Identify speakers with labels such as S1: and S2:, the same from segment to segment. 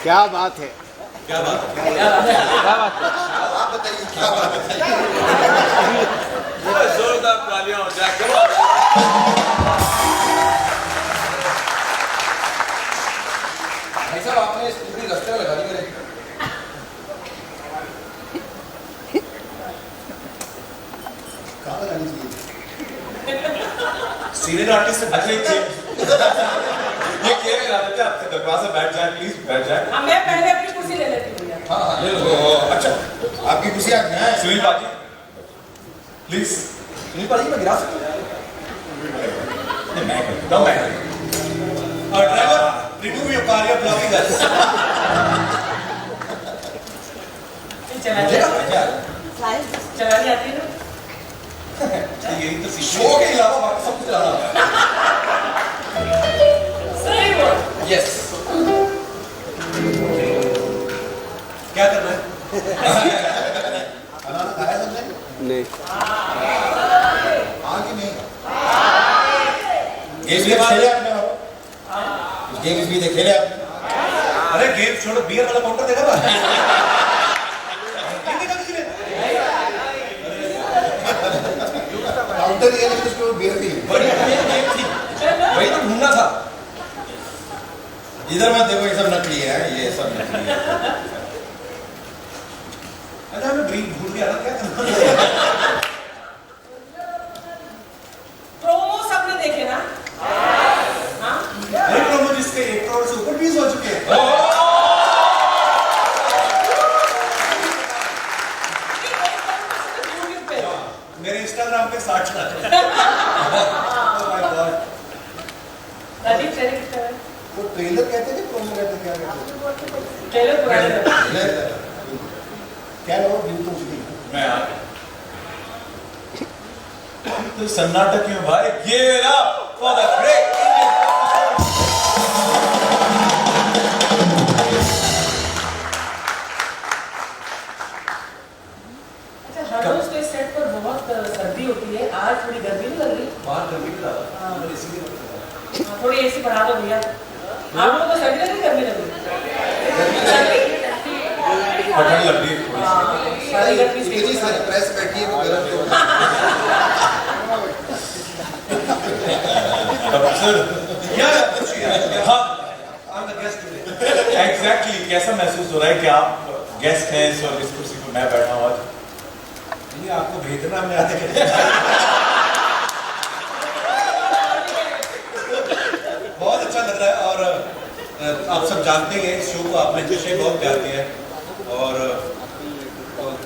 S1: क्या बात है,
S2: क्या बात है,
S1: क्या बात है, क्या बात है।
S2: आप बताइए क्या बात बताइए। जोरदार तालियां हो जाए। भाई साहब आपने इस पूरी रास्ते में लगा दी मेरे। कहाँ लगानी चाहिए? सीनियर आर्टिस्ट से बचने चाहिए। ये क्या लगा देते हैं आपके दरवाजे बैठ जाए प्लीज बैठ जाए।
S3: मैं पहले अपनी कुर्सी ले लेती हूँ।
S2: हाँ हाँ ले लो। अच्छा आपकी कुर्सी आप यहाँ है। सुनील बाजी प्लीज। सुनील बाजी मैं गिरा सकता हूँ? नहीं मैं करता हूँ मैं। और ड्राइवर रिमूव योर कार या ब्लॉकिंग अस।
S3: चलानी आती है ना?
S2: यही तो शो के अलावा बाकी सब कुछ चलाना है।
S3: सही बोल।
S2: यस। क्या करना है? खाना खाया तुमने?
S1: नहीं।
S2: आगे नहीं। गेम्स भी खेले आपने? गेम्स भी खेले आपने? अरे गेम छोड़ो बियर वाला काउंटर देखा था? काउंटर ये लेकिन उसके ऊपर बियर थी। बड़ी गेम थी। वही तो ढूंढना था। इधर मत देखो ये सब नकली है, ये सब नकली है। अच्छा मैं ड्रीम भूल गया ना क्या करना?
S3: प्रोमो सबने देखे ना? हाँ?
S2: अरे प्रोमो जिसके 1 करोड़ से ऊपर व्यूज हो चुके हैं। मेरे इंस्टाग्राम पे 60 lakh. Oh my god.
S3: Rajiv channel कितना है?
S2: वो ट्रेलर कहते थे प्रोमो कहते क्या कहते
S3: ट्रेलर पुराने
S2: थे? क्या लो व्यू तो उसकी मैं आ तो सन्नाटा क्यों भाई? Give it up for the great Indian.
S3: अच्छा हर रोज तो इस सेट पर बहुत सर्दी होती है, आज थोड़ी गर्मी नहीं लग रही?
S2: बाहर गर्मी नहीं लगा
S3: हाँ।
S2: मैं इसीलिए
S3: थोड़ी एसी बढ़ा दो भैया। आप लोगों को सर्दी लग रही गर्मी लग रही?
S2: ठंड लग रही है थोड़ी
S3: सारी गर्मी
S2: सी। जी सारी प्रेस बैठी है वो गर्म तो सर क्या हाँ I'm the guest today. Exactly कैसा महसूस हो रहा है कि आप गेस्ट हैं इस और इस कुर्सी पर मैं बैठा हूँ आज? नहीं आपको भेजना हमने आते बहुत अच्छा लग रहा है और आप सब जानते हैं इस शो को आपने जैसे बहुत प्यार दिया है और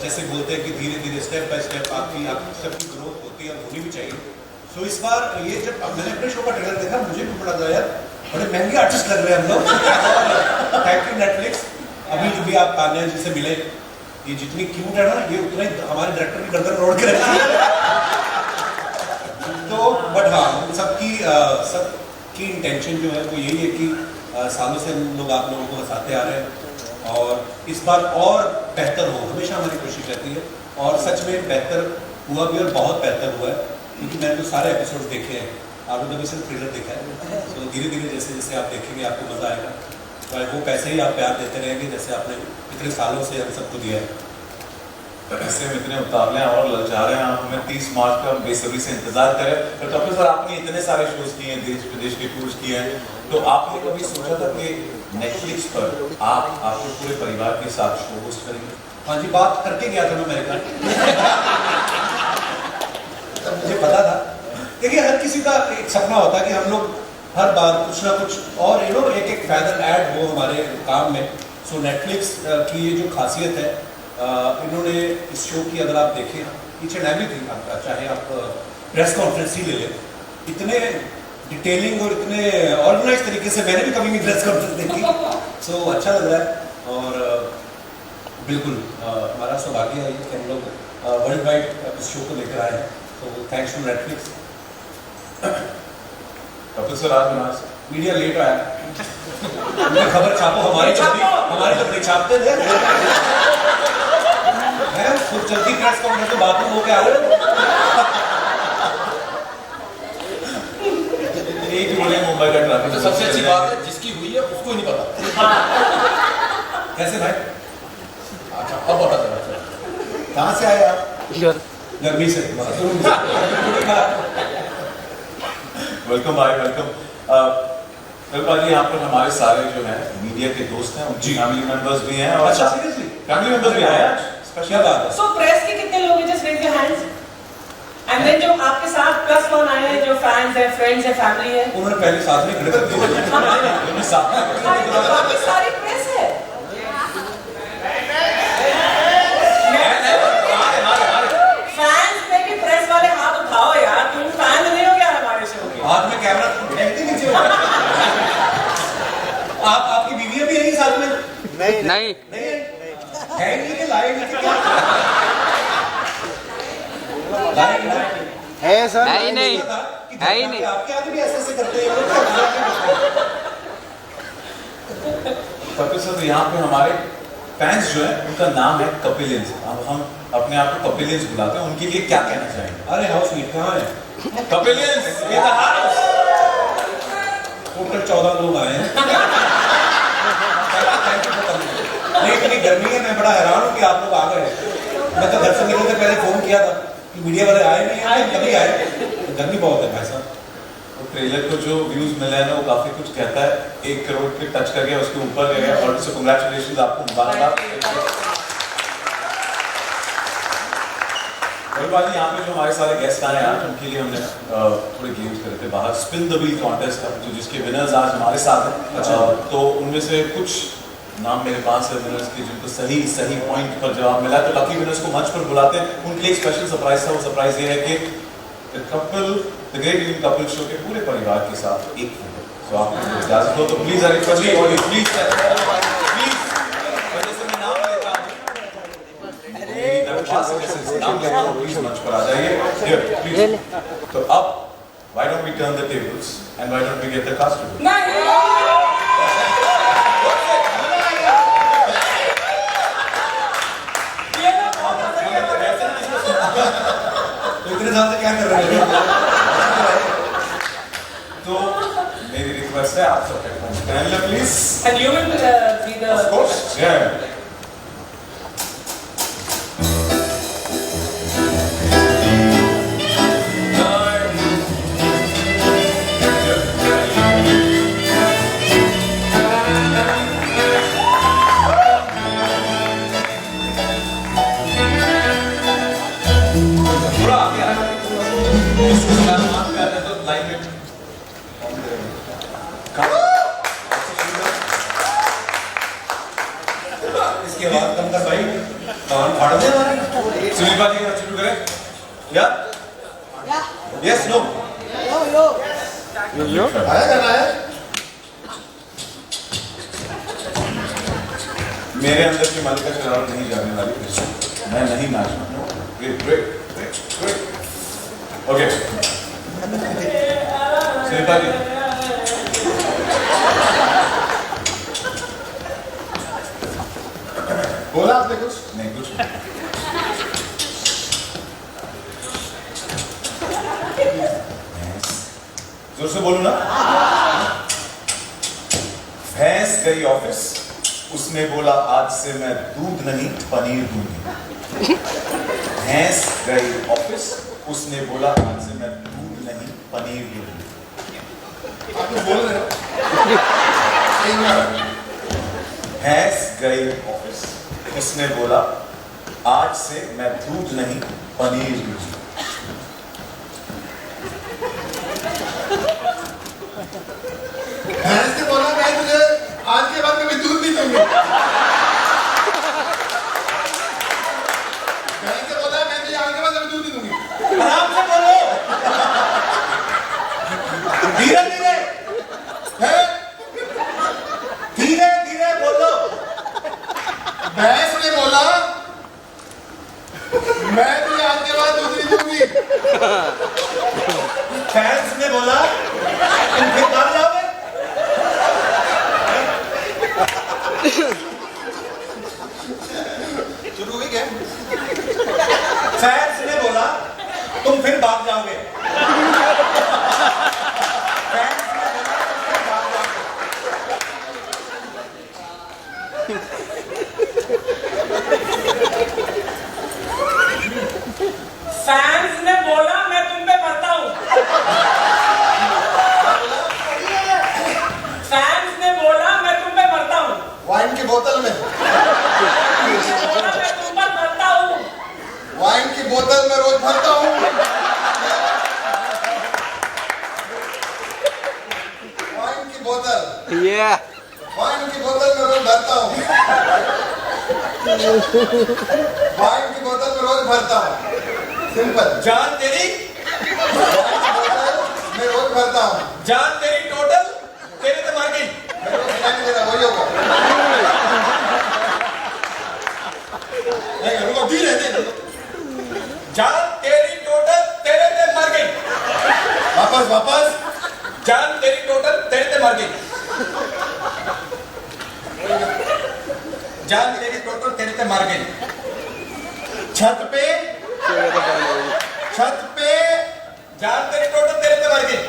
S2: जैसे बोलते हैं कि धीरे धीरे स्टेप बाय स्टेप आपकी आप सबकी ग्रोथ होती है और होनी भी चाहिए। सो इस बार ये जब मैंने अपने शो का ट्रेलर देखा मुझे भी पता था यार बड़े महंगे आर्टिस्ट लग रहे हैं हम लोग। Thank you Netflix. अभी जो भी आप तान्या जी से मिले ये जितनी क्यूट है ना ये उतना ही हमारे डायरेक्टर की गर्दन रोड के रखी है। तो बट हाँ सबकी इंटेंशन जो है वो यही है कि सालों से हम लोग आप लोगों को हंसाते आ रहे हैं और इस बार और बेहतर हो हमेशा हमारी कोशिश रहती है और सच में बेहतर हुआ भी और बहुत बेहतर हुआ है क्योंकि मैंने तो सारे एपिसोड्स देखे हैं। आपने तो सिर्फ ट्रेलर देखा है तो धीरे धीरे जैसे जैसे आप देखेंगे आपको मज़ा आएगा। तो आई होप ऐसे ही आप प्यार देते रहेंगे जैसे आपने इतने सालों से हम सबको दिया है।
S4: ऐसे हम इतने उतावले हैं और ललचा रहे हैं हमें 30 मार्च का बेसब्री से इंतजार करें। तो कपिल सर आपने इतने सारे शोज किए हैं देश विदेश के टूर्स किए हैं तो आपने कभी सोचा था कि नेटफ्लिक्स पर आप आपके पूरे परिवार के साथ शो होस्ट करेंगे?
S2: हाँ जी बात करके गया था मैं अमेरिका। मुझे पता था देखिए हर किसी का एक सपना होता है कि हम लोग हर बार कुछ ना कुछ और एक एक फैदर ऐड हो हमारे काम में। सो नेटफ्लिक्स की ये जो खासियत है इन्होंने इस शो की अगर आप देखें ईच एंड एवरीथिंग आपका चाहे आप प्रेस कॉन्फ्रेंस ही ले लें इतने डिटेलिंग और इतने ऑर्गेनाइज तरीके से मैंने भी कभी नहीं प्रेस कॉन्फ्रेंस देखी। सो अच्छा लग रहा है और बिल्कुल हमारा सौभाग्य है कि हम लोग वर्ल्ड वाइड इस शो को लेकर आए हैं। तो thanks to Netflix.
S4: Kapil sir आज
S2: मीडिया लेट आया खबर छापो हमारी तो नहीं छापते थे। मैं खुद जल्दी प्रेस कॉन्फ्रेंस में बाथरूम होके आ रहे
S4: एक बोले मुंबई का ट्रैफिक
S2: सबसे अच्छी बात है जिसकी हुई है उसको ही नहीं पता। कैसे भाई? अच्छा अब बता दो, कहाँ से आए आप? गर्मी से।
S4: वेलकम भाई, वेलकम। भाई यहाँ पर हमारे सारे जो है मीडिया के दोस्त हैं, उनकी फैमिली मेंबर्स भी हैं और
S2: अच्छा सीरियसली
S4: फैमिली मेंबर्स भी आए आज।
S2: क्या बात है?
S3: सो प्रेस के कितने लोग हैं? Just raise your hands. And then जो आपके साथ +1 आए हैं, जो फैंस हैं, फ्रेंड्स हैं, फैमिली है,
S2: उन्होंने पहले साथ में खड़े कर दिए। उन्होंने साथ में
S3: बाकी सारी प्रेस है। फैंस में भी प्रेस वाले हाथ उठाओ यार, तुम फैन नहीं हो क्या हमारे शो के?
S2: हाथ में कैमरा फेंकते नीचे हो। आप आपकी बीवी भी यही साथ में?
S1: नहीं
S2: नहीं है ही नहीं कि लाएगी कि क्या? लाएगी ना?
S1: है सर।
S2: नहीं
S1: नहीं
S2: है ही नहीं। आपके आगे भी ऐसे करते हैं लोग।
S4: कपिल सर, यहाँ पे हमारे फैंस जो है उनका नाम है कपिलियंस। अब हम अपने आप को कपिलियंस बुलाते हैं, उनके लिए क्या कहना चाहेंगे?
S2: अरे हाउस मीट कहाँ है?
S4: कपिलियंस इन द हाउस।
S2: टोटल 14 लोग आए हैं। नहीं इतनी गर्मी है, मैं बड़ा हैरान हूँ कि आप लोग आ गए। मैं तो घर से निकलने से पहले फोन किया था कि मीडिया वाले आए नहीं हैं, कभी आए। गर्मी बहुत है भाई साहब।
S4: तो ट्रेलर को जो व्यूज मिले हैं ना, वो काफी कुछ कहता है। 1 करोड़ के टच कर गया, उसके ऊपर गया और सो कांग्रेचुलेशंस आपको, मुबारक। और बात यहाँ पे जो हमारे सारे गेस्ट आए हैं, उनके लिए हमने थोड़े गेम्स करे थे बाहर। स्पिन द व्हील कॉन्टेस्ट था, जो जिसके विनर्स आज हमारे साथ हैं। तो उनमें से कुछ नाम मेरे पास है विनर्स के, जिनको सही पॉइंट पर जवाब मिला। तो लकी विनर्स को मंच पर बुलाते हैं। उनके लिए एक स्पेशल सरप्राइज था। वो सरप्राइज ये है कि the great Indian couple show के पूरे परिवार के साथ एक फोटो। सो आप इजाजत हो तो please I request you please नाम लेता हूं, नाम लेता हूं, प्लीज मंच पर आ जाइए। प्लीज। तो अब why don't we turn the tables and why don't we get the costume?
S2: तो इतने साल से क्या कर रहे हैं?
S4: तो मेरी रिक्वेस्ट है आप सब पहन लो please.
S3: And you will be the
S4: Of course, yeah. थोड़ा आगे आ जाए। तो लाइन में
S2: इसके बाद कम कर भाई, कान फाड़ दे हमारे।
S4: सुनील बाजी का शुरू करें या यस नो
S1: यो
S2: आया गाना है?
S4: मेरे अंदर की मालिका शरारत नहीं जाने वाली, मैं नहीं नाचना। Great great great great okay Sunil बाजी
S2: बोला आपने कुछ?
S4: नहीं कुछ जोर से बोलू ना। भैंस गई ऑफिस, उसने बोला आज से मैं दूध नहीं पनीर दूंगी। भैंस गई ऑफिस, उसने बोला आज से मैं दूध नहीं पनीर दूंगी।
S2: आप तो बोल रहे हो।
S4: भैंस गई ऑफिस, उसने बोला आज से मैं दूध नहीं पनीर दूंगी।
S2: भैंस ने बोला मैं तुझे आज के बाद कभी दूध नहीं दूंगी। भैंस ने बोला मैं तुझे आज के बाद कभी दूध नहीं दूंगी। आराम से बोलो, धीरे धीरे, धीरे धीरे बोलो। भैंस ने बोला मैं तुझे आज के बाद दूध नहीं दूंगी। भैंस ने बोला तुम फिर कहाँ जाओगे? शुरू हुई क्या? फैंस ने बोला तुम फिर भाग जाओगे। फैंस ने बोला तुम फिर भाग जाओगे।
S5: बोतल,
S1: Yeah.
S5: वाइन की बोतल में रोज भरता हूँ। वाइन की बोतल में रोज भरता हूँ। सिंपल।
S2: जान तेरी
S5: वाइन की बोतल में रोज भरता हूँ।
S2: जान तेरी टोटल तेरे तो मार गई।
S5: मैं रोज खाने दे रहा वही होगा।
S2: नहीं रुको दी रहने दो। जान तेरी टोटल तेरे ते मर गई। वापस वापस। जान तेरी टोटल तेरे ते मर गई। जान तेरी टोटल तेरे ते मर गई। छत पे जान तेरी टोटल तेरे ते मर गई।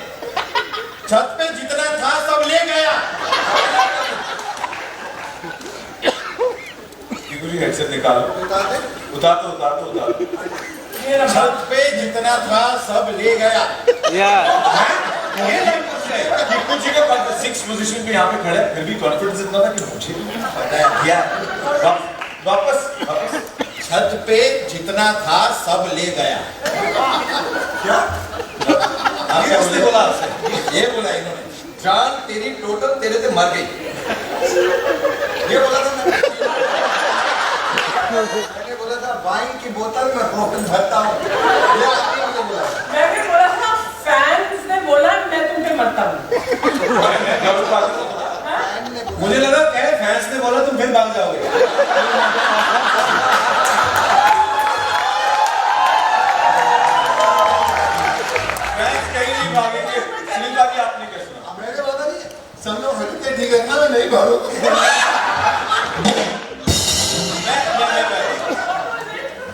S2: छत पे जितना था सब ले गया।
S4: जी हेडसेट निकालो, उतार दो।
S2: छत पे जितना था सब ले गया।
S1: Yeah.
S2: ये लाइन पूछ रहे हैं।
S4: कि कुछ जगह 6 पोजीशन पे यहाँ पे खड़े हैं, फिर भी कॉन्फिडेंस इतना था कि मुझे भी नहीं पता है क्या। वापस
S2: छत पे जितना था सब ले गया। क्या? ये उसने बोला आपसे। ये बोला इन्होंने। जान तेरी टोटल तेरे से मर गई। ये बोला था
S5: मैंने बोला था वाइन की बोतल में रोज भरता हूँ। ये आपने मुझे बोला।
S3: मैंने बोला था फैंस ने बोला मैं तुम पे मरता हूँ।
S2: मुझे लगा कहे फैंस ने बोला तुम फिर भाग जाओगे। फैंस कहीं नहीं भागेंगे। सुनील बाकी आपने क्या सुना?
S5: मैंने बोला नहीं सब लोग हटके ठीक है ना मैं नहीं भागूंगा।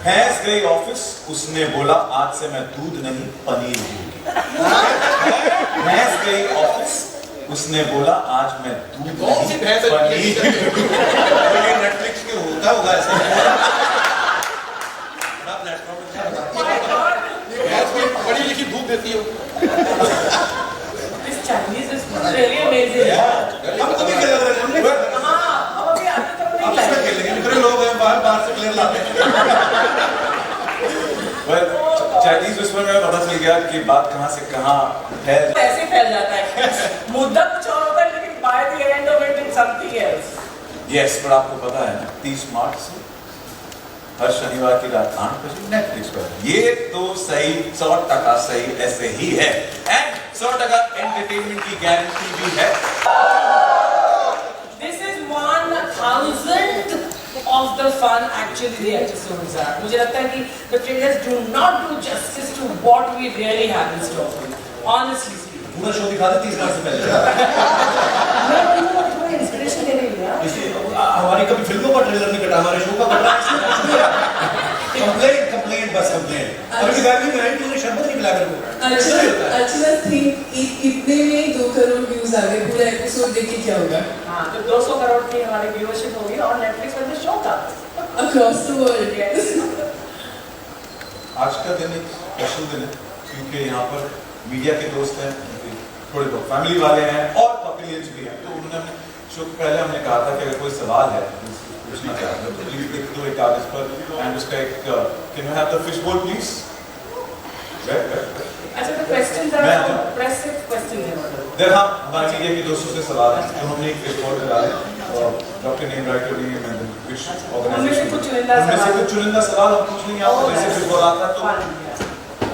S4: भैंस गई ऑफिस, उसने बोला आज से मैं दूध नहीं पनीर दूंगी। भैंस गई ऑफिस, उसने बोला आज मैं दूध
S2: कौन सी भैंस है?
S4: पनीर
S2: ये नेटफ्लिक्स के होता होगा ऐसा।
S5: पढ़ी लिखी दूध देती हो।
S3: This Chinese is really amazing.
S2: हम तो भी खेल रहे हैं।
S3: हाँ, अब अभी आगे तक नहीं
S2: आप इसमें
S3: लाए।
S2: खेल लेंगे। दूसरे लोग हैं बाहर से प्लेयर लाते हैं।
S4: चाइनीज विस्पर में पता चल गया कि बात कहाँ से कहाँ है।
S3: ऐसे फैल जाता है। मुद्दा कुछ और होता है लेकिन by the end of it it's something else.
S4: Yes, पर आपको पता है ना 30 मार्च से हर शनिवार की रात 8 बजे नेटफ्लिक्स पर। ये तो सही 100% सही ऐसे ही है एंड 100% एंटरटेनमेंट की गारंटी भी है।
S3: This is 1,000th of the fun actually the episodes are. मुझे लगता है कि the trailers do not do justice to what we really have in store for you. Honestly speaking.
S2: पूरा शो दिखा दे 30 मार्च से पहले।
S3: मैं इंस्पिरेशन दे रही हूँ यार।
S2: इसलिए हमारी कभी फिल्मों का ट्रेलर नहीं कटा, हमारे शो का कटा। कंप्लेंट बस कंप्लेंट। अभी दिवाली में आई तुमने शब्द नहीं मिला मेरे को।
S6: अच्छा थिंक इतने में 2 करोड़ व्यूज आ गए, पूरा एपिसोड देख के क्या होगा?
S3: हाँ, तो 200 करोड़ की हमारी व्यूअरशिप होगी और नेटफ्लिक्स पर शो का
S6: अक्रॉस द वर्ल्ड।
S4: आज का दिन एक स्पेशल दिन है क्योंकि यहाँ पर मीडिया के दोस्त हैं, थोड़े लोग फैमिली वाले हैं और पॉपुलर्स भी हैं। तो उन्होंने शो के पहले हमने कहा था कि अगर कोई सवाल है पूछना चाहते हो तो प्लीज लिख दो एक कागज पर एंड उसका एक can you have the fish बोल प्लीज।
S3: अच्छा तो क्वेश्चंस आर प्रेस क्वेश्चंस हैं मतलब।
S4: देर हाँ हमारे मीडिया के दोस्तों से सवाल है तो हमने एक फिश बोल डाले और doctor name writer name and fish organisation उनमें से कुछ चुनिंदा सवाल हम पूछ लेंगे आपको जैसे फिश बोल आता तो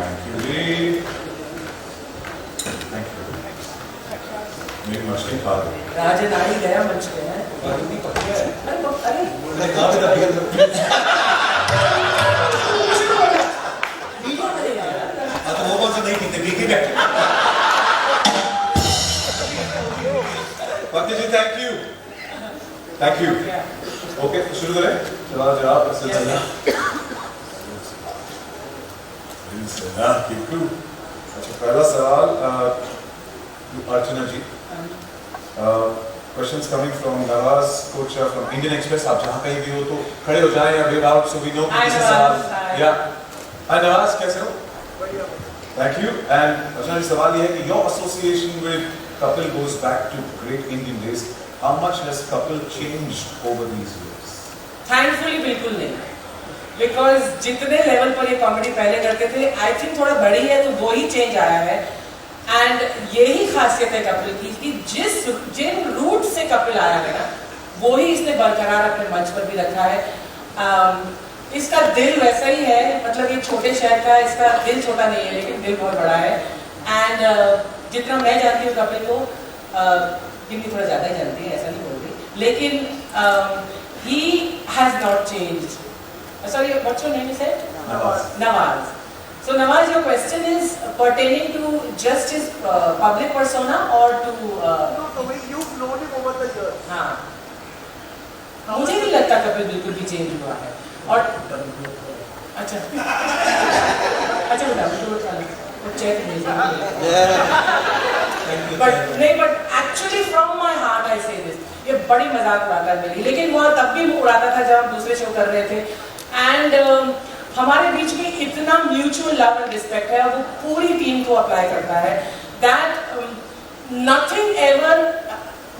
S4: थैंक यू जी थैंक यू। मेरी मछली खा दो।
S3: राजन आ ही गया मंच पे है। अरे
S2: मैंने कहा भी था तो वो कौन सा नहीं पीते पी के बैठे।
S4: पति जी थैंक यू ओके शुरू करें सवाल जवाब सिलसिला अच्छा पहला सवाल Archana ji questions coming from Nawaz Kocha from Indian Express. आप जहाँ कहीं भी हो तो खड़े हो जाएं या wave out so we know कि किसी सवाल या हाय नवाज कैसे हो? Thank you and Archana ji सवाल ये है कि your association with Kapil goes back to great Indian days. How much has Kapil changed over these years?
S3: Thankfully बिल्कुल नहीं, बिकॉज जितने लेवल पर ये कॉमेडी पहले करते थे आई थिंक थोड़ा बड़ी है तो वो ही चेंज आया है। एंड यही खासियत है कपिल की कि जिन रूट से कपिल आया है ना, वो ही इसने बरकरार अपने मंच पर भी रखा है। इसका दिल वैसा ही है, मतलब ये छोटे शहर का, इसका दिल छोटा नहीं है लेकिन दिल बहुत बड़ा है। एंड जितना मैं जानती हूँ कपिल को, जितनी थोड़ा ज़्यादा ही जानती है, ऐसा नहीं बोल रही, लेकिन he has not changed. Sorry, what's your name? You said? Nawaz. So Nawaz, your question is pertaining to just his public persona or to?
S5: No, the way you've known him over the years.
S3: हाँ, मुझे नहीं लगता कपिल बिल्कुल भी change हुआ है। और अच्छा बेटा check but actually from my heart I say this, ये बड़ी मजाक उड़ाता है मेरी, लेकिन वह तब भी उड़ाता था जब हम दूसरे शो कर रहे थे। एंड हमारे बीच में इतना म्यूचुअल लव एंड रिस्पेक्ट है, वो पूरी टीम को अप्लाई करता है, दैट नथिंग एवर,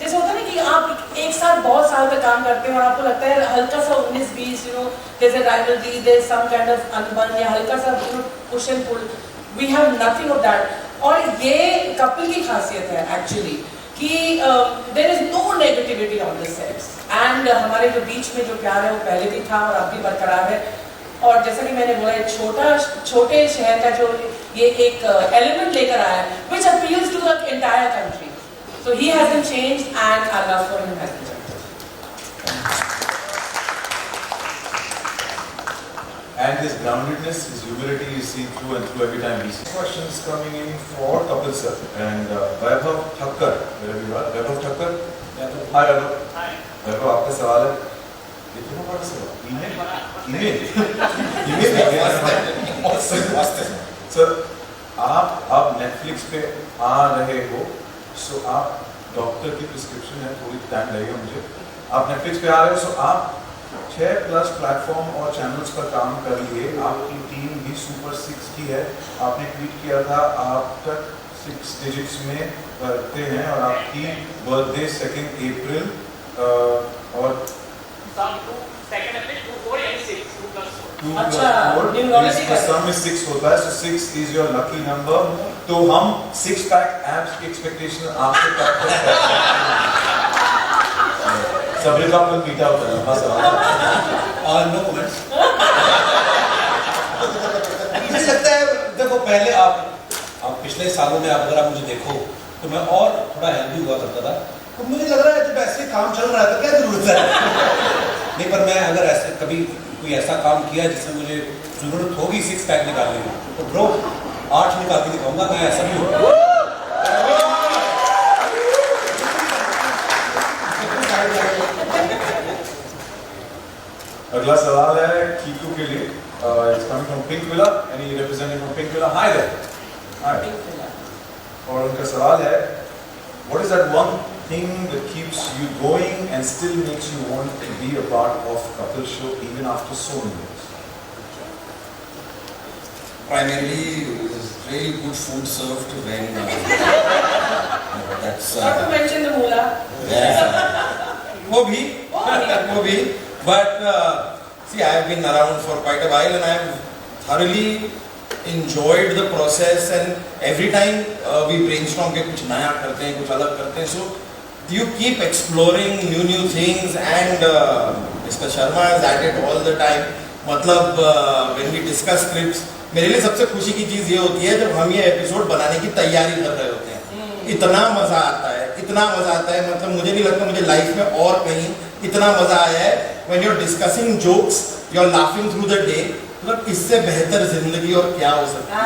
S3: जैसे होता है ना कि आप एक साथ बहुत साल तक काम करते हैं और आपको लगता है हल्का सा 19-20, you know, there is a rivalry, there is some kind of अनबन या हल्का सा push and pull, we have nothing of that. और ये कपिल की खासियत है एक्चुअली कि there is no negativity on the sets, and हमारे जो बीच में जो प्यार है वो पहले भी था और अब भी बरकरार है। और जैसा कि मैंने बोला, छोटे शहर का जो ये एक एलिमेंट लेकर आया है, which appeals to the entire country, so he hasn't changed and our love for him hasn't changed.
S4: And this groundedness, his humility is seen through and through every time we see. Questions coming in for Kapil sir and Vaibhav Thakkar, wherever you are. Vaibhav Thakkar. Hi Vaibhav. Hi. Vaibhav, आपका सवाल है? कितना बड़ा सवाल? Email. Sir, आप अब Netflix पे आ रहे हो, सो आप डॉक्टर की प्रिस्क्रिप्शन है, थोड़ी टाइम लगेगा मुझे, आप Netflix पे आ रहे हो, सो आप 6+ प्लेटफॉर्म और चैनल्स पर काम कर लिए, आपकी टीम भी सुपर 6 की है, आपने ट्वीट किया था आप तक 6 डिजिट्स में करते हैं और आपकी बर्थडे 2 अप्रैल और सम में 6 होता है, so 6 is your lucky number। तो हम 6 पैक एब्स की एक्सपेक्टेशन आपसे करते हैं। सब्र का अपन मीठा होता है, बस
S2: नो कमेंट्स। मुझे लगता है, देखो पहले आप पिछले सालों में अगर आप मुझे देखो तो मैं और थोड़ा हेल्दी हुआ करता था, तो मुझे लग रहा है जब ऐसे काम चल रहा है तो क्या जरूरत है। नहीं, पर मैं अगर ऐसे कभी कोई ऐसा काम किया जिसमें मुझे जरूरत होगी 6 पैक निकालने की, तो ब्रो 8 निकाल के दिखाऊंगा, मैं ऐसा भी हूँ।
S4: अगला सवाल है कीकू के लिए। It's coming from Pink Villa, and he representing from Pink Villa. Hi there. Hi. और उनका सवाल है, what is that one thing that keeps you going and still makes you want to be a part of Kapil show even after so many years?
S7: Primarily, really good food served when that's.
S3: Not to mention the moolah.
S7: Yeah. वो भी. But see, I have been around for quite a while, and I have thoroughly enjoyed the process. And every time we brainstorm के कुछ नया करते हैं, कुछ अलग करते हैं, so you keep exploring new things. And Mr. Sharma is at it all the time. मतलब when we discuss scripts, मेरे लिए सबसे खुशी की चीज़ ये होती है जब हम ये एपिसोड बनाने की तैयारी कर रहे होते हैं। इतना मज़ा आता है, मतलब मुझे नहीं लगता मुझे लाइफ में और कहीं इतना मज़ा आया है। when you're discussing jokes, you're laughing through the day, मतलब इससे बेहतर जिंदगी और क्या हो सकती है।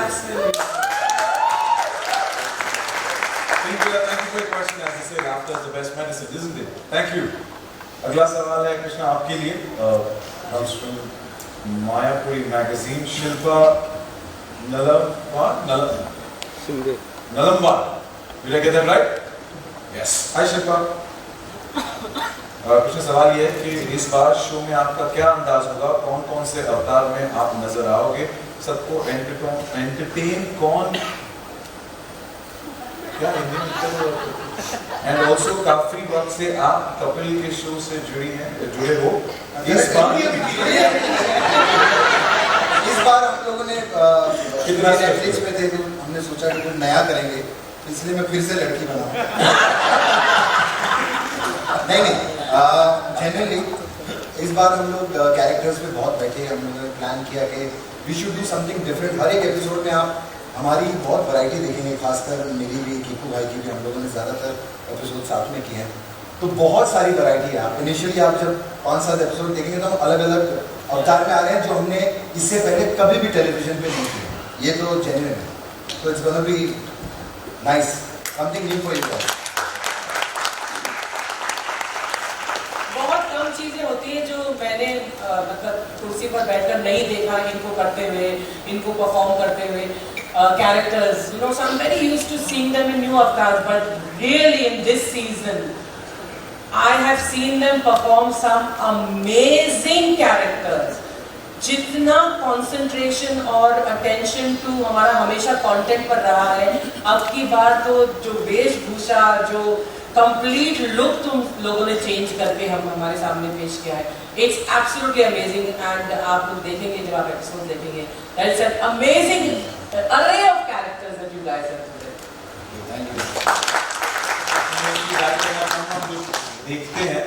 S4: Thank you for your question. As I said, laughter is the best medicine, isn't it? Thank you. अगला सवाल है कृष्णा आपके लिए। comes from Mayapuri magazine. Shilpa Nalamwar. Did I get that right? Yes. Hi Shilpa. Krishna सवाल ये है कि इस बार शो में आपका क्या अंदाज होगा, कौन से अवतार में आप नजर आओगे, सबको एंटरटेन कौन, क्या एंड ऑल्सो काफी वक्त से आप कपिल के शो से जुड़े हो। इस बार
S5: हम लोगों ने कितना नेटफ्लिक्स पे थे तो हमने सोचा कि कुछ नया करेंगे, इसलिए मैं फिर से लड़की बना। नहीं, जनरली इस बार हम लोग कैरेक्टर्स पे बहुत बैठे, हम लोगों ने प्लान किया कि we should do something different. हर एक एपिसोड में आप हमारी बहुत वैरायटी देखेंगे, खासकर मेरी भी, कीकू भाई की भी, हम लोगों ने ज़्यादातर एपिसोड साथ में किए हैं, तो बहुत सारी वैरायटी है। आप इनिशियली आप जब 5-7 एपिसोड देखेंगे तो हम अलग अलग अवतार में आ रहे हैं जो हमने इससे पहले कभी भी टेलीविजन पे नहीं किए। ये तो जेन्युइन है, तो it's gonna be nice, something new for you.
S3: बहुत कम चीजें होती हैं जो मैंने मतलब कुर्सी पर बैठकर नहीं देखा इनको करते हुए, इनको परफॉर्म करते हुए। Characters, you know, so I'm very used to seeing them in new avatars, but really in this season, I have seen them perform some amazing characters. जितना concentration और attention to हमारा हमेशा content पर रहा है, अब की बार तो जो वेशभूषा, जो complete look तुम लोगों ने change करके हमारे सामने पेश किया है, it's absolutely amazing, and आप लोग देखेंगे जब आप episode देखेंगे, that is an amazing array of characters that you guys have today.
S5: Thank you.
S4: देखते हैं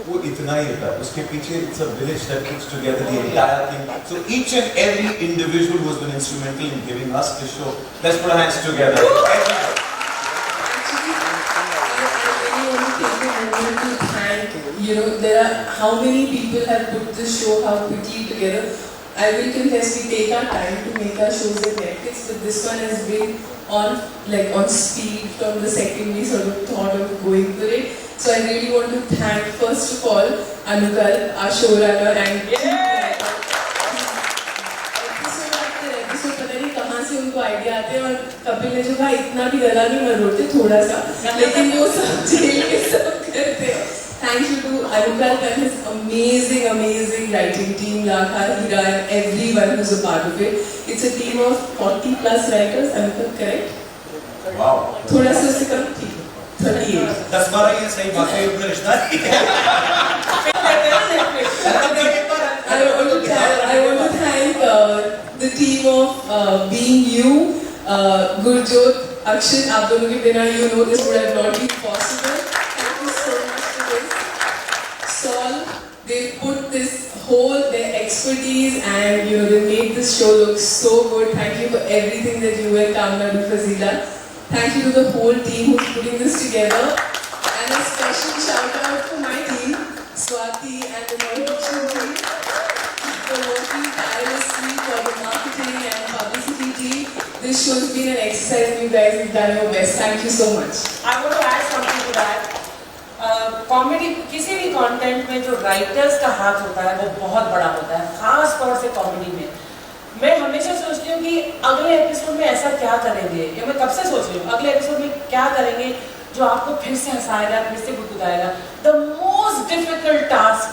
S4: वो इतना ही होता है, उसके पीछे it's a village that puts together the entire thing. So each and every individual who has been instrumental in giving us this show, let's put our hands together.
S6: You know, there are how many people have put this show how quickly together. I will confess, we take our time to make our shows at Netflix, but this one has been on speed from the second we sort of thought of going for it. So I really want to thank first of all Anukal, our showrunner, and episode after episode पता नहीं कहाँ से उनको idea आते हैं, और कपिल ने जो कहा इतना भी गला नहीं मर रोते थोड़ा सा, लेकिन वो सब झेल के सब करते हैं। Thank you to Anukal and his amazing writing team, Lakha, Hira, and everyone who's a part of it. It's a team of 40 plus writers, Anukal, correct?
S2: Wow.
S6: थोड़ा सा उससे कम, ठीक है, 38.
S2: 10-12 ये सही बात है, अपना रिश्ता
S6: I want to thank the team of Being You, Gurjot, Akshin, आप दोनों के बिना you know this would have not been possible. Thank you so much for this. Saul, they put this whole, their expertise, and you know, they made this show look so good. Thank you for everything that you and Kamna do, Fazila. Thank you to the whole team who's putting this together. And a special shout out to my team, Swati and the production team, for working tirelessly for the marketing and publicity team. This show has been an exercise, and you guys have done your best. Thank you so much.
S3: I want to add something to that. Comedy किसी भी content में जो writers का हाथ होता है वो बहुत बड़ा होता है, खास तौर से कॉमेडी में। मैं हमेशा सोचती हूँ कि अगले एपिसोड में ऐसा क्या करेंगे, या मैं कब से सोच रही हूँ अगले एपिसोड में क्या करेंगे जो आपको फिर से हंसाएगा, फिर से गुदगुदाएगा। द मोस्ट डिफिकल्ट टास्क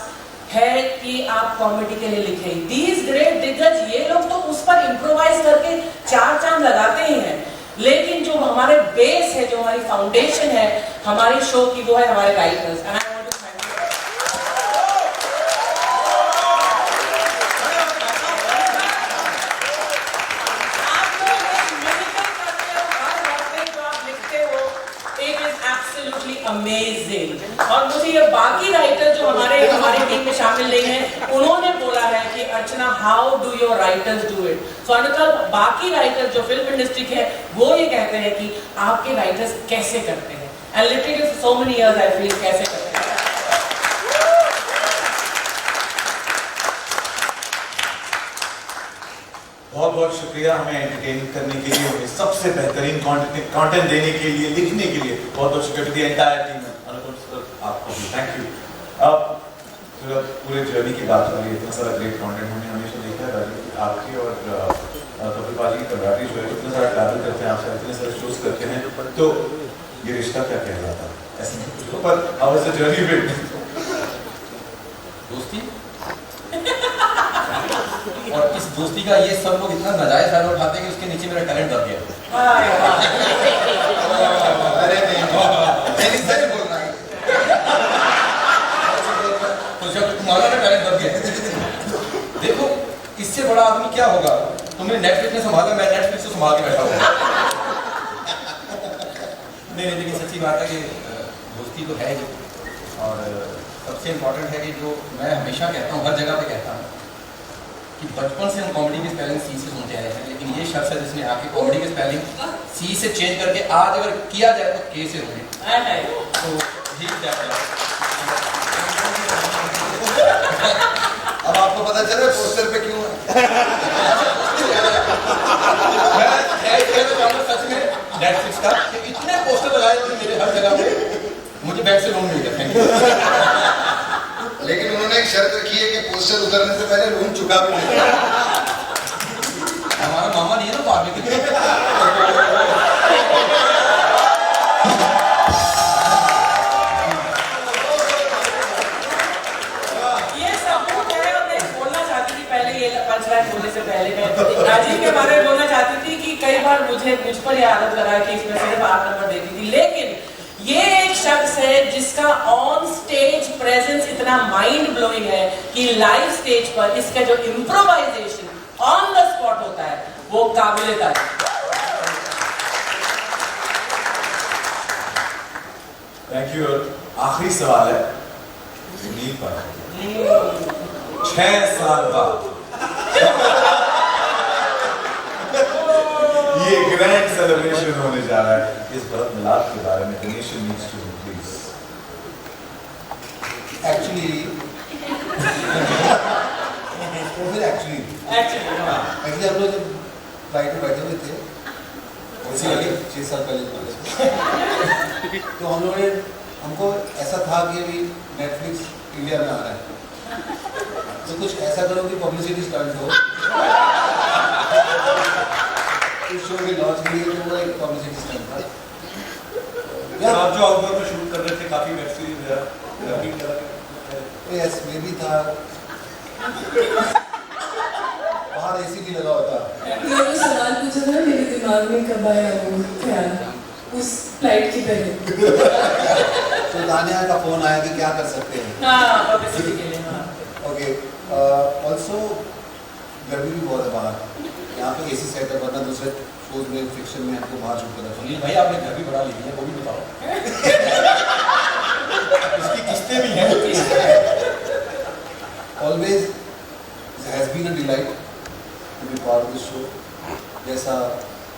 S3: है कि आप कॉमेडी के लिए लिखें। दीज ग्रेट दिग्गज, ये लोग तो उस पर इम्प्रोवाइज करके 4 चांद लगाते ही हैं, लेकिन जो हमारे बेस है, जो हमारी फाउंडेशन है हमारी शो की, वो है हमारे writers. And I want to thank you. आप लोग मिलकर करते हो, हर हफ्ते जो आप लिखते हो, इट इज एब्सोल्युटली अमेजिंग। और मुझे ये बाकी राइटर जो हमारी टीम में शामिल नहीं है, उन्होंने बोला है कि Archana, how do your writers do it. So अनुकल, बाकी राइटर्स जो फिल्म इंडस्ट्री के हैं वो ये कहते हैं कि आपके राइटर्स कैसे करते हैं, and literally for so many years I feel कैसे करते हैं।
S4: बहुत बहुत शुक्रिया हमें एंटरटेन करने के लिए, हमें सबसे बेहतरीन कंटेंट देने के लिए, लिखने के लिए बहुत बहुत शुक्रिया to the entire team. Anupam sir, आपको भी थैंक यू। अब पूरे जर्नी की बात हो रही है, इतना सारा ग्रेट कंटेंट हमने हमेशा देखा है आपकी और कपिल पाजी की कलाकारी जो है, इतना सारा ट्रैवल करते हैं आपसे, इतने सारे शोज करते हैं, तो ये रिश्ता क्या कहलाता है ऐसे तो, पर how is the journey build?
S1: दोस्ती और इस दोस्ती का ये सब लोग इतना नाजायज फायदा उठाते हैं कि उसके नीचे मेरा टैलेंट दब गया।
S5: अरे नहीं सच बोल रहा है।
S1: तो जब तुम्हारा ना टैलेंट दब गया, देखो इससे बड़ा आदमी क्या होगा। तुमने नेटफ्लिक्स ने संभाला, मैं नेटफ्लिक्स से संभाल के बैठा हुआ। नहीं लेकिन सच्ची बात है कि दोस्ती तो है ही, और सबसे इम्पोर्टेंट है कि जो मैं हमेशा कहता हूँ, हर जगह पे कहता हूँ कि बचपन से हम कॉमेडी की स्पेलिंग सी से सुनते आए हैं, लेकिन ये शख्स है जिसने आके कॉमेडी की स्पेलिंग सी से चेंज करके आज अगर किया जाए तो के से होगी। तो ही
S5: अब आपको पता चल रहा है पोस्टर पे क्यों है।
S1: सच में नेटफ्लिक्स का कि इतने पोस्टर लगाए थे मेरे हर जगह पे, मुझे बैंक से लोन मिल गया। Thank you.
S5: लेकिन उन्होंने एक शर्त रखी है कि पोस्टर उतरने से पहले लोन चुका भी नहीं।
S1: हमारा मामा नहीं है ना तो आगे की
S3: बोलने से पहले मैं राजीव के बारे में बोलना चाहती थी कि कई बार मुझ पर यह आदत लगा कि इसमें सिर्फ 8 नंबर देती थी, लेकिन ये एक शख्स है जिसका ऑन स्टेज प्रेजेंस इतना माइंड ब्लोइंग है कि लाइव स्टेज पर इसका जो इम्प्रोवाइजेशन ऑन द स्पॉट होता है वो काबिल तारीफ।
S4: Thank you. आखिरी सवाल है सुनील पर। 6 साल बाद ये ग्रैंड सेलिब्रेशन होने जा रहा है, इस भरत मिलाप के बारे में donation needs to please.
S2: Actually हम लोग जब फ्लाइट में बैठे हुए थे उसी वाली 6 साल पहले, तो हम लोगों ने, हमको ऐसा था कि अभी नेटफ्लिक्स इंडिया में आ रहा है, तो कुछ ऐसा करो कि पब्लिसिटी स्टार्ट हो। इस शो के लॉन्च के लिए तो वो एक पब्लिसिटी स्टंट था। या आप जो आउटडोर में शूट कर रहे थे काफी वेब सीरीज है, यस मे भी था, बाहर एसी भी लगा होता।
S6: ये जो सवाल पूछा था मेरे दिमाग में कब आया वो ख्याल उस फ्लाइट की पहले।
S2: तो दानिया का फोन आया कि क्या कर सकते हैं।
S3: हाँ, पब्लिसिटी के लिए।
S2: ओके, ऑल्सो गर्मी भी बहुत है बाहर, यहाँ पे एसी सेट है, वरना दूसरे शोज में फिक्शन में हमको बाहर शूट करना
S1: सुनील भाई आपने घर भी बड़ा ले लिया, वो भी बताओ। इसकी किस्तें भी हैं।
S2: Always has been a delight to be part of this show. जैसा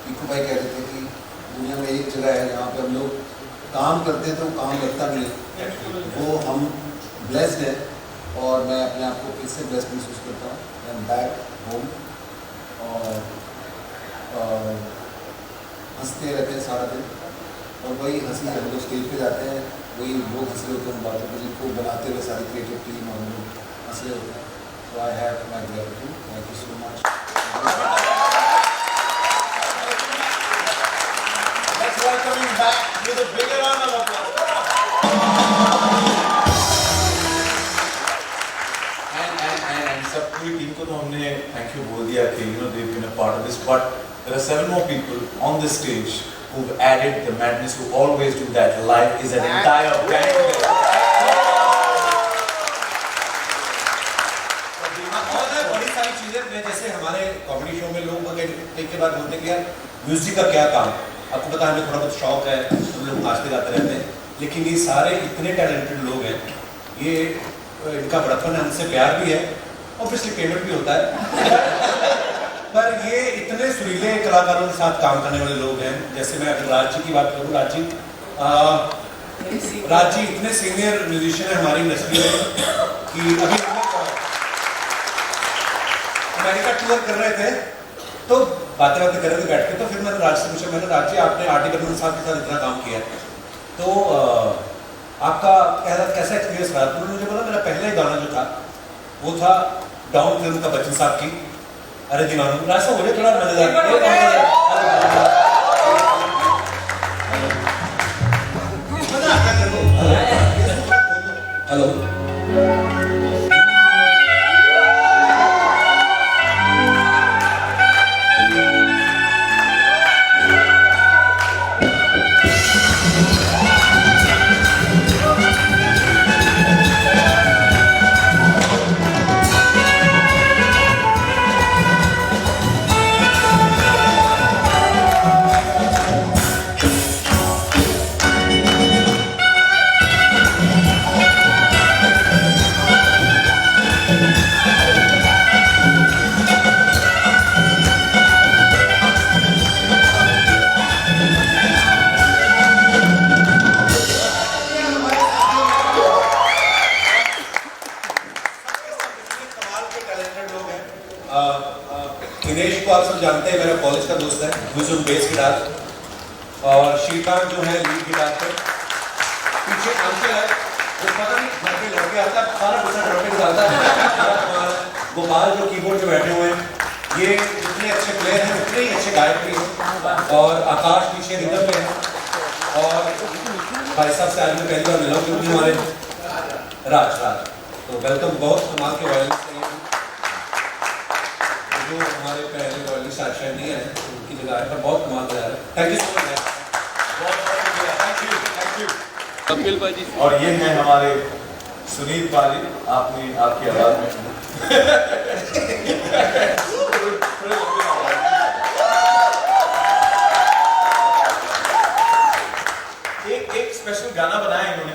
S2: पीकू भाई कह रहे थे कि दुनिया में एक जगह है जहाँ पे हम लोग काम करते हैं तो काम लगता नहीं है, वो हम ब्लेस्ड है, और मैं अपने आप को फिर से ब्लेस्ड महसूस करता हूँ। आई एम बैक होम, और हंसते रहते हैं सारा दिन, और वही हंसी जब हम लोग स्टेज पे जाते हैं वही लोग हंस रहे होते हैं बातों पर, जिनको बनाते हुए सारी क्रिएटिव टीम और लोग हंस रहे होते हैं। So I have my gratitude. Thank you so much.
S4: Let's welcome him back with a bigger round of applause. And सब पूरी टीम को तो हमने thank you बोल दिया कि they've been a part of this, but there are 7 more people on this stage who've added the madness, who always do that. Life is an entire band.
S2: जैसे हमारे कॉमेडी शो में लोग एक के बाद बोलते हैं कि यार म्यूजिक का क्या काम, आपको पता है हमें थोड़ा बहुत शौक है, हम लोग नाचते गाते रहते हैं, लेकिन ये सारे इतने टैलेंटेड लोग हैं, ये इनका बड़प्पन है, हमसे प्यार भी है, ऑब्वियसली पेमेंट भी होता है। पर ये इतने सुरीले कलाकारों के साथ काम करने वाले लोग हैं। जैसे मैं अगर राज जी की बात करूँ, राज जी इतने सीनियर म्यूजिशियन है हमारी इंडस्ट्री में कि अभी अमेरिका टूर कर रहे थे तो बातें कर रहे थे बैठ के, तो फिर मैंने राज से पूछा, मैंने राज जी आपने आर.डी. बर्मन साहब के साथ इतना काम किया है, तो आपका कैसा एक्सपीरियंस रहा? तो मुझे बोला मेरा पहला ही गाना जो था वो था डाउन फिल्म का बच्चन साहब की अरे दीवानों। राज साहब बोले थोड़ा मजेदार। हेलो को आप सब जानते हैं, मेरा कॉलेज का दोस्त है, हुजूर बेस गिटार, और श्रीकांत जो है लीड गिटार पे। पीछे अंकल है, वो पता नहीं घर पे लड़के आता है, सारा पूरा ट्रम्पेट डालता है। गोपाल जो कीबोर्ड पे बैठे हुए हैं, ये इतने अच्छे प्लेयर हैं, इतने ही अच्छे गायक भी हैं। और आकाश पीछे रिदम पे है। और भाई साहब से आज मैं पहली बार मिला हूँ, क्योंकि हमारे राज तो वेलकम, बहुत कमाल के वायलिनिस्ट हैं जो हमारे पहले वायलिनिस्ट आज शायद नहीं है, उनकी जगह है, पर बहुत कमाल बजा रहे हैं। Thank you so much, thank you.
S4: Kapil भाजी। और ये है हमारे सुनील पाजी, आपने आपकी आवाज में एक स्पेशल गाना बनाया इन्होंने,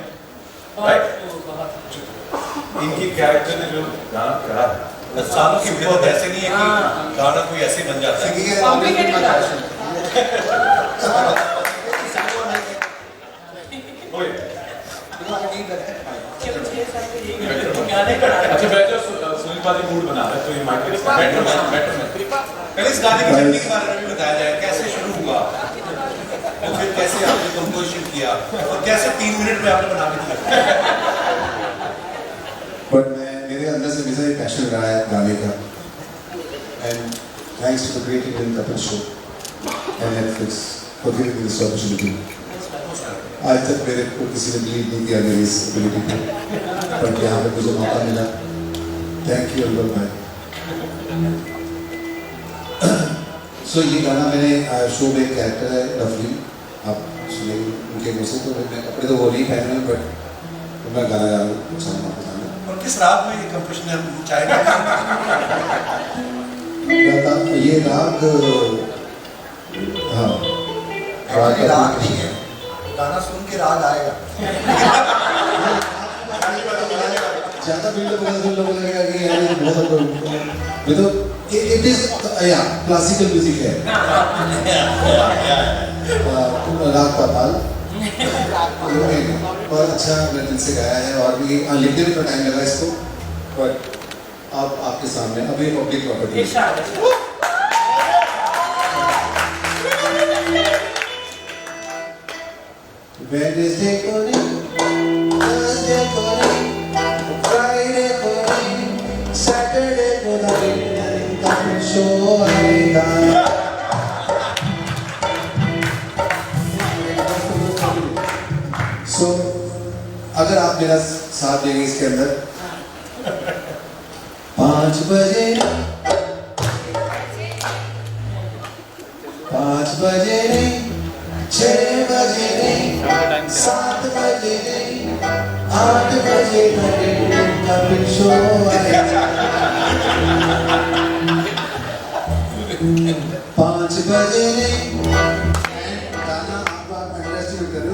S4: इनकी कैरेक्टर ने जो गाना करा है,
S2: सालों की बहुत ऐसे नहीं है कि गाना कोई ऐसे बन जाता है।
S4: अच्छा बैठो, सुनील पाजी मूड बना रहे, तो ये माइक
S2: पहले इस गाने की जर्नी के बारे में भी बताया जाए, कैसे शुरू हुआ, और फिर कैसे आपने कंपोजिशन किया, और कैसे 3 मिनट में आपने बना के दिया।
S5: बट मेरे अंदर से हमेशा एक पैशन रहा है गाने का, and thanks to the great Indian Kapil show and Netflix for giving me this opportunity. आज तक मेरे को किसी ने बिलीव नहीं किया मेरी इस एबिलिटी को, बट यहाँ पे मुझे मौका मिला, थैंक यू अल्लाह भाई। सो ये गाना मैंने शो में एक कैरेक्टर है लवली, आप सुनेंगे उनके मुँह से, तो मैं कपड़े तो वो नहीं पहने हैं, बट मैं गाना गा रहा हूँ।
S2: और किस राग में ये कंपोजिशन है, चाहेगा?
S5: ये राग, हाँ राग नहीं है, गाना सुन के राग आएगा। ज़्यादा बिल्डअप होगा तो लोगों को लगेगा कि यार ये बहुत ये तो इट इज या क्लासिकल म्यूजिक है, राग का ताल बहुत अच्छा दिल से गाया है, और भी लिखने में थोड़ा टाइम लगा इसको, बट अब आपके सामने अभी public property Wednesday calling, Thursday calling, Friday calling, Saturday calling, and come show आएगा। So, अगर आप मेरा साथ देंगे इसके अंदर, 5 बजे 6 बजे नहीं, 7 बजे नहीं, 8 बजे कपिल शो आएगा। 5 बजे नहीं, गाना आप अंडरस्टैंड करो।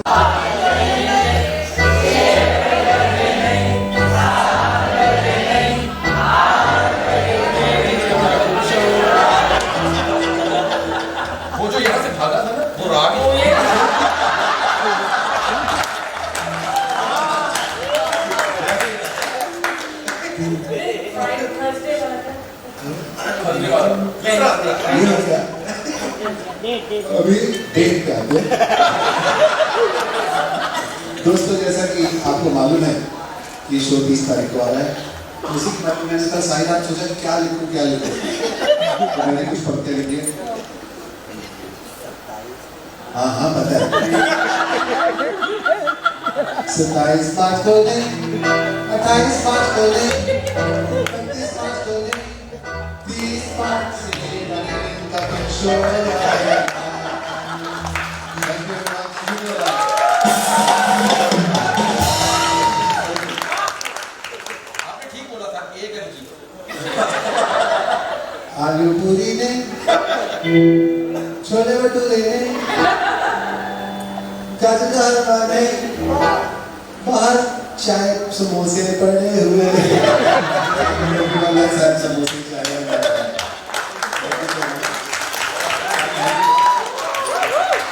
S1: वो जो यहाँ से भागा था ना, वो राग
S5: अभी डेट पे आते हैं। दोस्तों, जैसा कि आपको मालूम है कि शो 30 तारीख को आ रहा है, उसी के बाद मैंने कल सारी रात सोचा क्या लिखूं, तो मैंने कुछ पंक्तियां लिखी है। हाँ पता है। 27 मार्च को नहीं, 28 मार्च को नहीं, 29 मार्च को नहीं, 30 मार्च से कपिल शो आएगा।
S1: आपने ठीक बोला था, एक अर्जी
S5: आलू पूरी ने, छोले भटूरे ने, काजू का हलवा ने, बाहर चाय समोसे पड़े हुए समोसे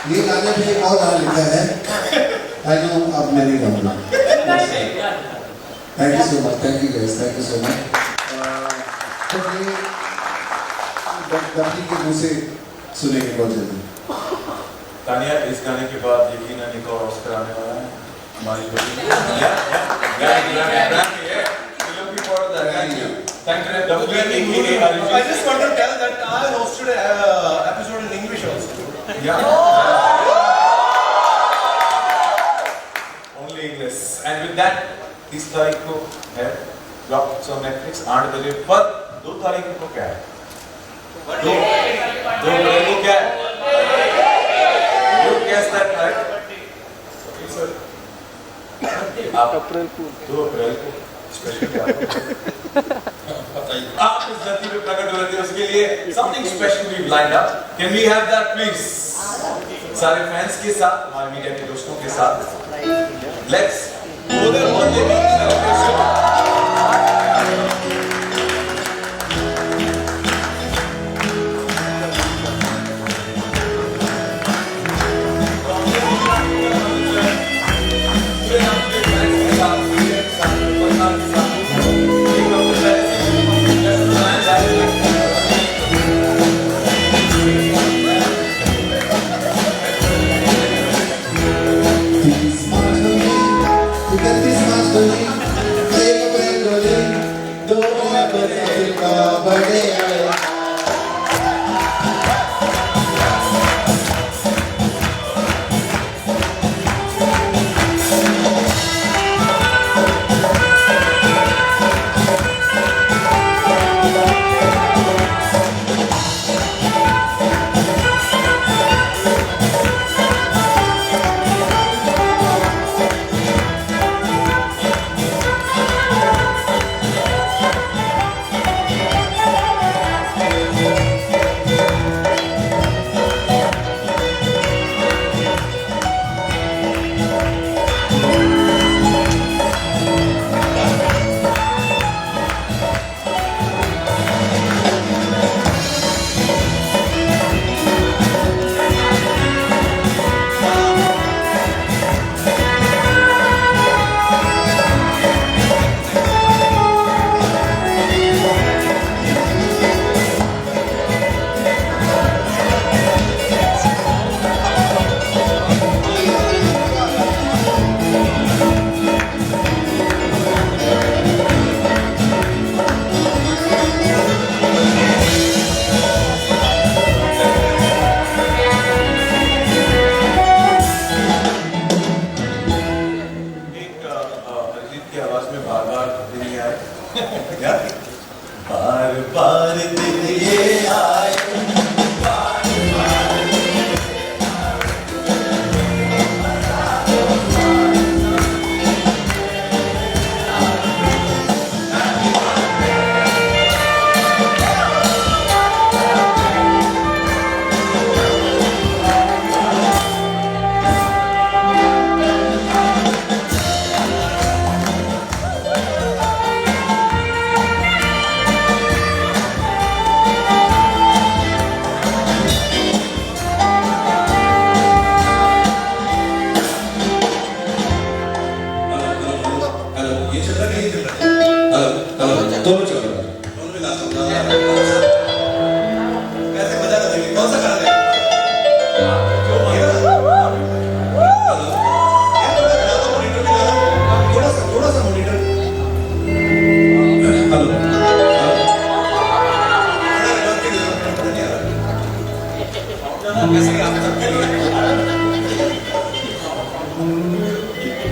S5: ये गाने पे एक और गाना लिखा है, आई नो अब मैं नहीं गाऊंगा। Thank you so much, thank you guys, thank you so much. तो ये कंपनी के मुंह से सुनेंगे बहुत जल्दी।
S4: तानिया, इस गाने के बाद यकीनन एक और ऑस्कर आने वाला है हमारी बेटी। Thank you.
S2: I just want to tell that I hosted an episode in English also.
S4: Yeah. Only English. And with that, 30 तारीख को है ड्रॉप ऑन नेटफ्लिक्स 8 बजे पर। 2 तारीख को क्या है? 2 बजे को क्या है? You guess that right? Sir. आप 2 अप्रैल को स्पेशल क्या है? आप इस धरती पे प्रकट हो रहे थे, उसके लिए something special we've lined up. Can we have that please? सारे फैंस के साथ, हमारे मीडिया के दोस्तों के साथ, let's go there one day celebration.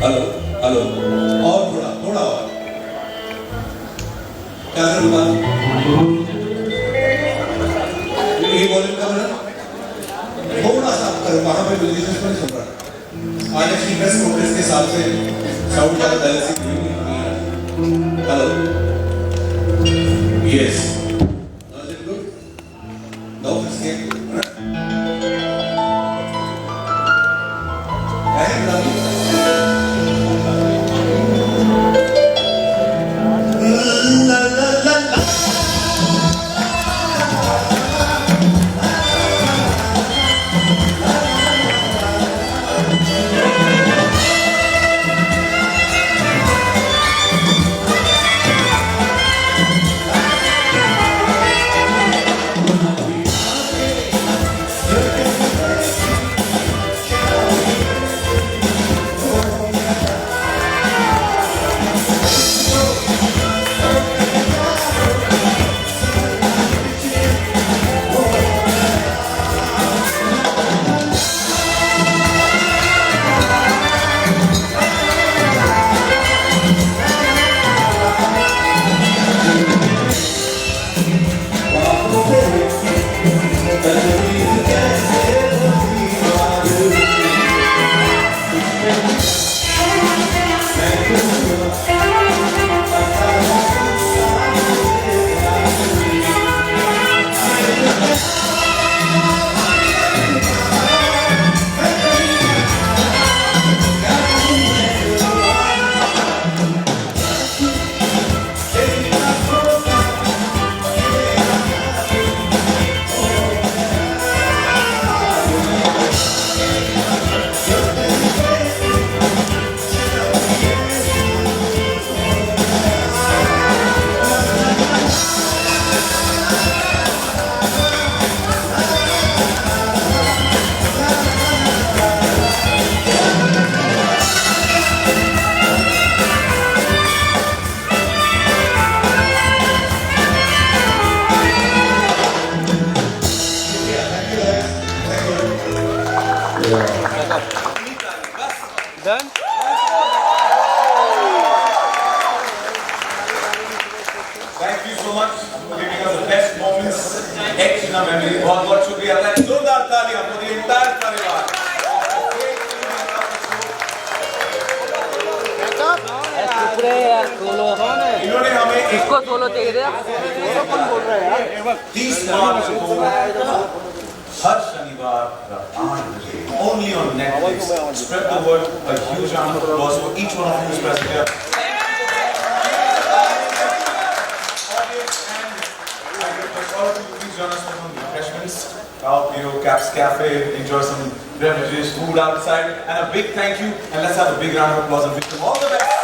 S2: Hello hello और थोड़ा थोड़ा और क्या करूँ बात ये वॉल्यूम कम है थोड़ा सा करो वहाँ पे म्यूजिशियंस को नहीं सुन रहा आज एक्चुअली प्रेस कॉन्फ्रेंस के हिसाब से साउंड ज़्यादा बैलेंसिंग हुई नहीं hello yes now is it good now it's get
S4: Thank you so much for giving us the best moments etched in our memory. बहुत बहुत शुक्रिया. जोरदार तालियां for the entire परिवार. इन्होंने हमें
S8: इसको सोलो चाहिए था
S4: 30 मार्च को हर शनिवार 8 बजे only on Netflix. Spread the word. A huge round of applause for each one of you who's present here. All of you, please join us for some refreshments out here, Caps Cafe, enjoy some beverages, food outside, and a big thank you, and let's have a big round of applause and wish them all the best.